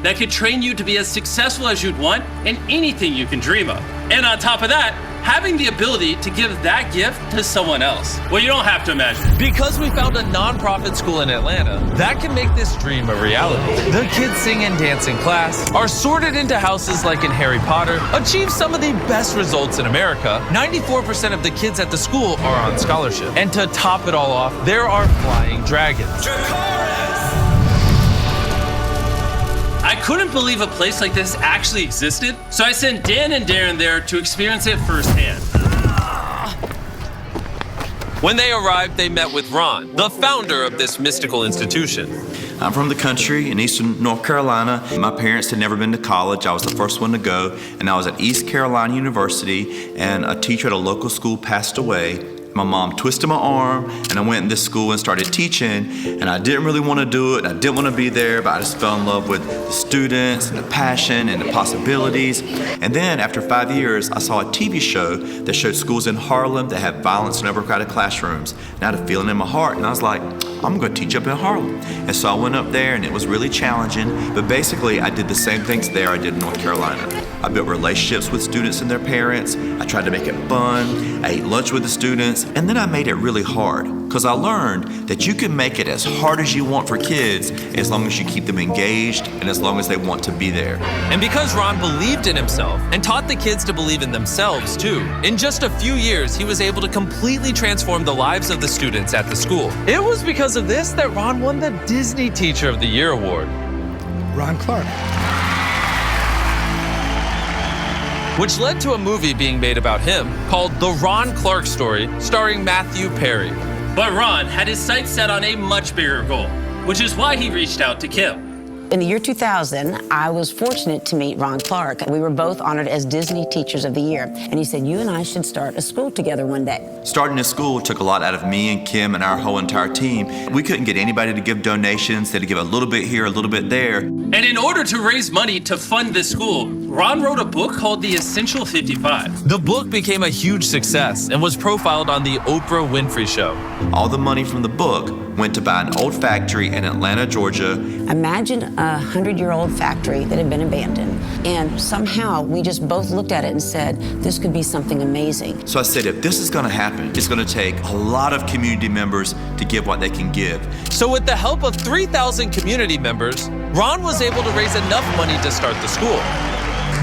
that could train you to be as successful as you'd want in anything you can dream of. And on top of that, having the ability to give that gift to someone else. Well, you don't have to imagine. Because we found a nonprofit school in Atlanta that can make this dream a reality. The kids sing and dance in class, are sorted into houses like in Harry Potter, achieve some of the best results in America. 94% of the kids at the school are on scholarship. And to top it all off, there are flying dragons. I couldn't believe a place like this actually existed, so I sent Dan and Darren there to experience it firsthand. When they arrived, they met with Ron, the founder of this mystical institution. I'm from the country in eastern North Carolina. My parents had never been to college. I was the first one to go, and I was at East Carolina University, and a teacher at a local school passed away. My mom twisted my arm, and I went in this school and started teaching, and I didn't really want to do it. I didn't want to be there, but I just fell in love with the students and the passion and the possibilities. And then after 5 years, I saw a TV show that showed schools in Harlem that have violence in overcrowded classrooms. And I had a feeling in my heart, and I was like, I'm going to teach up in Harlem. And so I went up there, and it was really challenging, but basically I did the same things there I did in North Carolina. I built relationships with students and their parents. I tried to make it fun. I ate lunch with the students. And then I made it really hard, because I learned that you can make it as hard as you want for kids as long as you keep them engaged and as long as they want to be there. And because Ron believed in himself and taught the kids to believe in themselves too, in just a few years, he was able to completely transform the lives of the students at the school. It was because of this that Ron won the Disney Teacher of the Year award. Ron Clark. Which led to a movie being made about him called The Ron Clark Story, starring Matthew Perry. But Ron had his sights set on a much bigger goal, which is why he reached out to Kim. In the year 2000, I was fortunate to meet Ron Clark. We were both honored as Disney Teachers of the Year. And he said, you and I should start a school together one day. Starting a school took a lot out of me and Kim and our whole entire team. We couldn't get anybody to give donations. They had to give a little bit here, a little bit there. And in order to raise money to fund this school, Ron wrote a book called The Essential 55. The book became a huge success and was profiled on the Oprah Winfrey Show. All the money from the book went to buy an old factory in Atlanta, Georgia. Imagine a 100-year-old factory that had been abandoned. And somehow we just both looked at it and said, this could be something amazing. So I said, if this is going to happen, it's going to take a lot of community members to give what they can give. So with the help of 3,000 community members, Ron was able to raise enough money to start the school.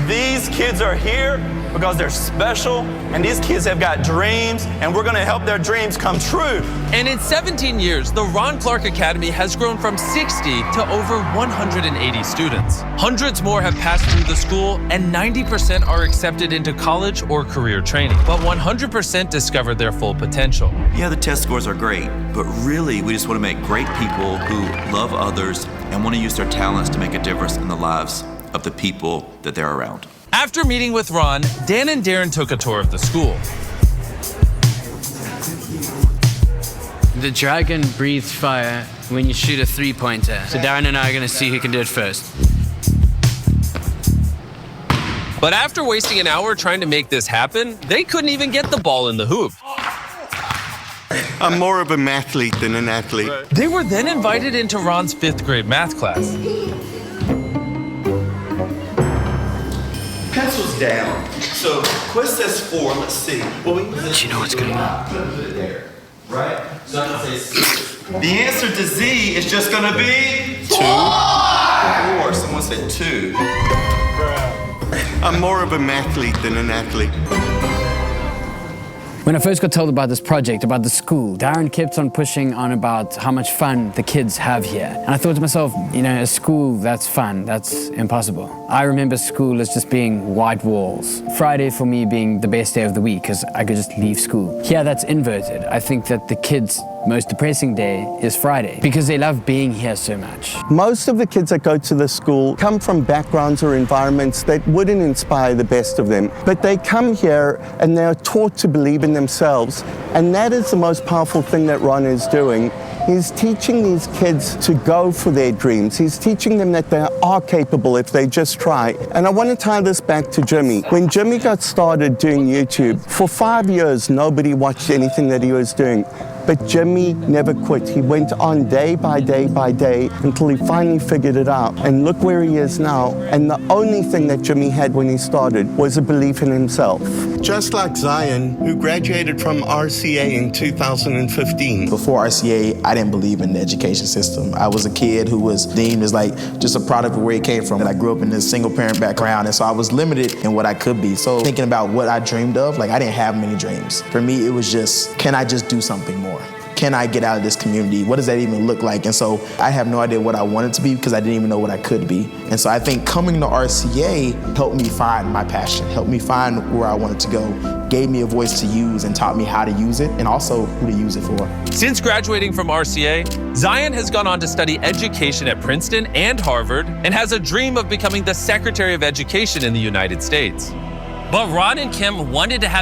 These kids are here because they're special, and these kids have got dreams, and we're gonna help their dreams come true. And in 17 years, the Ron Clark Academy has grown from 60 to over 180 students. Hundreds more have passed through the school, and 90% are accepted into college or career training. But 100% discovered their full potential. Yeah, the test scores are great, but really we just want to make great people who love others and want to use their talents to make a difference in the lives of the people that they're around. After meeting with Ron, Dan and Darren took a tour of the school. The dragon breathes fire when you shoot a three-pointer. So Darren and I are gonna see who can do it first. But after wasting an hour trying to make this happen, they couldn't even get the ball in the hoop. I'm more of a mathlete than an athlete. They were then invited into Ron's 5th grade math class. Pencils down. So Quest says 4. Let's see. Well, Do you know what's going on? Right? So I can say 6. The answer to Z is just going to be 2. 4. Someone said 2. I'm more of a mathlete than an athlete. When I first got told about this project, about the school, Darren kept on pushing on about how much fun the kids have here. And I thought to myself, you know, a school that's fun, that's impossible. I remember school as just being white walls. Friday for me being the best day of the week because I could just leave school. Here that's inverted. I think that the kids' most depressing day is Friday because they love being here so much. Most of the kids that go to the school come from backgrounds or environments that wouldn't inspire the best of them. But they come here and they're taught to believe in themselves. And that is the most powerful thing that Ron is doing. He's teaching these kids to go for their dreams. He's teaching them that they are capable if they just try. And I want to tie this back to Jimmy. When Jimmy got started doing YouTube, for 5 years, nobody watched anything that he was doing. But Jimmy never quit. He went on day by day by day until he finally figured it out. And look where he is now. And the only thing that Jimmy had when he started was a belief in himself. Just like Zion, who graduated from RCA in 2015. Before RCA, I didn't believe in the education system. I was a kid who was deemed as like just a product of where he came from. And I grew up in this single parent background, and so I was limited in what I could be. So thinking about what I dreamed of, like I didn't have many dreams. For me, it was just, can I just do something more? Can I get out of this community? What does that even look like? And so I have no idea what I wanted to be because I didn't even know what I could be. And so I think coming to RCA helped me find my passion, helped me find where I wanted to go, gave me a voice to use and taught me how to use it and also who to use it for. Since graduating from RCA, Zion has gone on to study education at Princeton and Harvard and has a dream of becoming the Secretary of Education in the United States. But Ron and Kim wanted to have